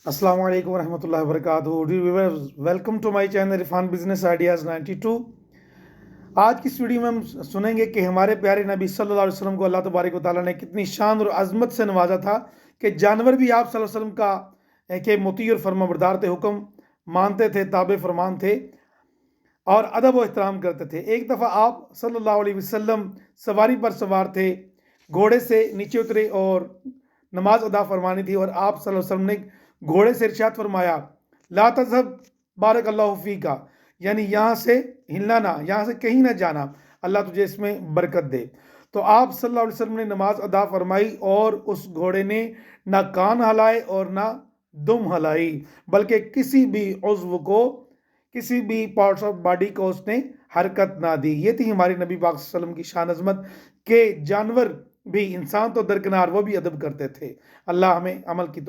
अस्सलाम वालेकुम रहमतुल्लाहि व बरकातुहू। Dear viewers, welcome to my channel Irfan Business Ideas 92। आज की इस वीडियो में हम सुनेंगे कि हमारे प्यारे नबी सल्लल्लाहु अलैहि वसल्लम को अल्लाह तबारक व तआला ने कितनी शान और अजमत से नवाजा था कि जानवर भी आप सल्लल्लाहु अलैहि वसल्लम का के मुती और फर्माबरदार थे, हुक्म मानते थे, ताबे फरमान थे और अदब व एहतराम करते थे। एक दफ़ा आप सल्लल्लाहु अलैहि वसल्लम सवारी पर सवार थे, घोड़े से नीचे उतरे और नमाज अदा फरमानी थी और आप सल्लल्लाहु अलैहि वसल्लम ने घोड़े से इरशाद फरमाया, ला तज़हब बारक अल्लाहु फीका, यानी यहाँ से हिलना ना, यहाँ से कहीं ना जाना, अल्लाह तुझे इसमें बरकत दे। तो आप सल्लल्लाहु अलैहि वसल्लम ने नमाज अदा फरमाई और उस घोड़े ने ना कान हलाए और ना दुम हलाई, बल्कि किसी भी उज़्व को, किसी भी पार्ट्स ऑफ बॉडी को उसने हरकत ना दी। ये थी हमारे नबी पाक सल्लल्लाहु अलैहि वसल्लम की शान अजमत के जानवर भी, इंसान तो दरकिनार, वो भी अदब करते थे। अल्लाह हमें अमल की